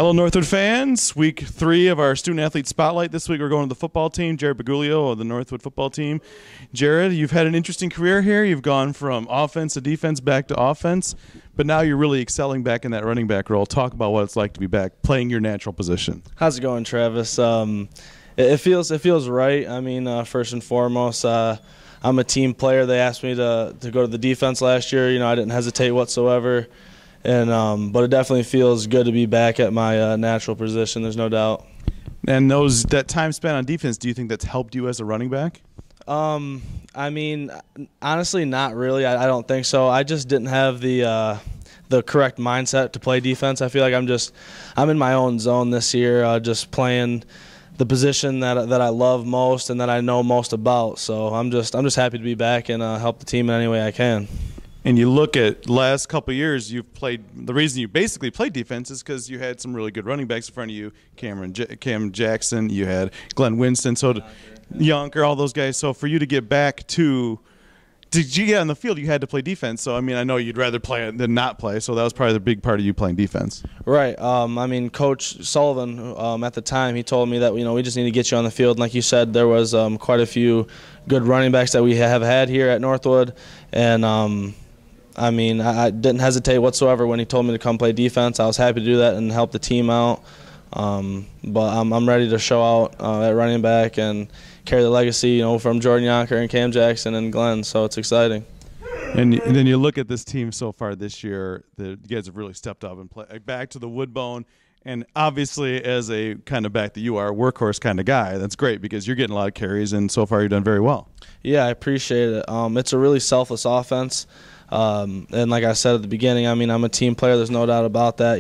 Hello, Northwood fans. Week 3 of our Student Athlete Spotlight. This week we're going to the football team, Jared Briguglio of the Northwood football team. Jared, you've had an interesting career here. You've gone from offense to defense back to offense, but now you're really excelling back in that running back role. Talk about what it's like to be back playing your natural position. How's it going, Travis? It feels right. I mean, first and foremost, I'm a team player. They asked me to go to the defense last year. I didn't hesitate whatsoever. And but it definitely feels good to be back at my natural position. There's no doubt. And that time spent on defense, do you think that's helped you as a running back? I mean, honestly, not really. I don't think so. I just didn't have the correct mindset to play defense. I feel like I'm in my own zone this year, just playing the position that I love most and that I know most about. So I'm just happy to be back and help the team in any way I can. And you look at last couple of years, you've played. The reason you basically played defense is because you had some really good running backs in front of you. Cam Jackson, you had Glenn Winston, Yonker, all those guys. So for you to get back to get on the field, you had to play defense. So I mean, I know you'd rather play than not play. So that was probably the big part of you playing defense. Right. I mean, Coach Sullivan at the time, he told me that we just need to get you on the field. And like you said, there was quite a few good running backs that we have had here at Northwood, and I mean, I didn't hesitate whatsoever when he told me to come play defense. I was happy to do that and help the team out. But I'm ready to show out at running back and carry the legacy, from Jordan Yonker and Cam Jackson and Glenn. So it's exciting. And then you look at this team so far this year. You guys have really stepped up and play back to the Woodbone. And obviously, as a kind of back that you are, a workhorse kind of guy, that's great because you're getting a lot of carries, and so far you've done very well. Yeah, I appreciate it. It's a really selfless offense. And like I said at the beginning, I mean, I'm a team player. There's no doubt about that.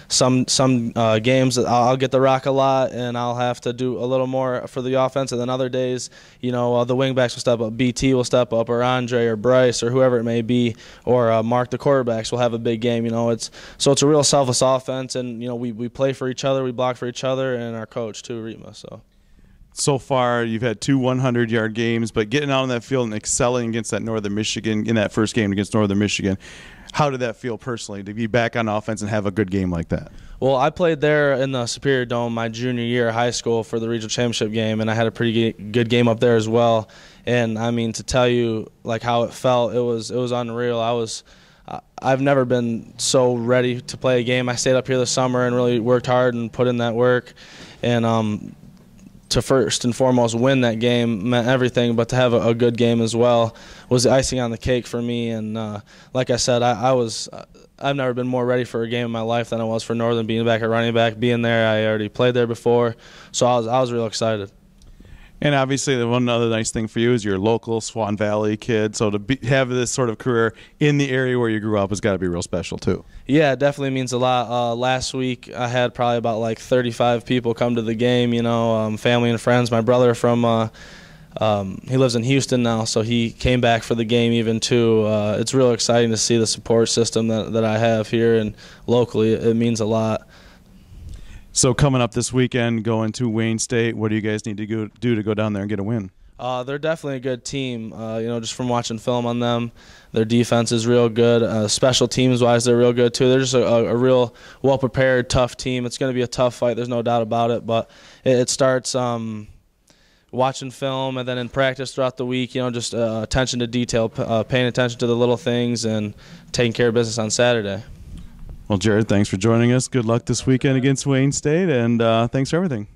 Some games I'll get the rock a lot, and I'll have to do a little more for the offense. And then other days, the wingbacks will step up, BT will step up, or Andre or Bryce or whoever it may be, or Mark the quarterbacks will have a big game. It's a real selfless offense, and we play for each other, we block for each other, and our coach too, Rima. So far, you've had 2 100-yard games, but getting out on that field and excelling against that Northern Michigan in that first game against Northern Michigan, how did that feel personally to be back on offense and have a good game like that? Well, I played there in the Superior Dome my junior year of high school for the regional championship game, and I had a pretty good game up there as well. And I mean, to tell you like how it felt, it was unreal. I've never been so ready to play a game. I stayed up here this summer and really worked hard and put in that work, and to first and foremost win that game meant everything, but to have a good game as well was the icing on the cake for me. And like I said, I've never been more ready for a game in my life than I was for Northern. Being back at running back, being there, I already played there before, so I was real excited. And obviously, the one other nice thing for you is you're a local Swan Valley kid, so to have this sort of career in the area where you grew up has got to be real special too. Yeah, it definitely means a lot. Last week, I had probably about like 35 people come to the game, family and friends. My brother he lives in Houston now, so he came back for the game even too. It's real exciting to see the support system that I have here and locally. It means a lot. So coming up this weekend, going to Wayne State, what do you guys need to do to go down there and get a win? They're definitely a good team. Just from watching film on them, their defense is real good. Special teams-wise, they're real good too. They're just a real well-prepared, tough team. It's going to be a tough fight. There's no doubt about it. But it starts watching film and then in practice throughout the week. Just attention to detail, paying attention to the little things, and taking care of business on Saturday. Well, Jared, thanks for joining us. Good luck this weekend against Wayne State, and thanks for everything.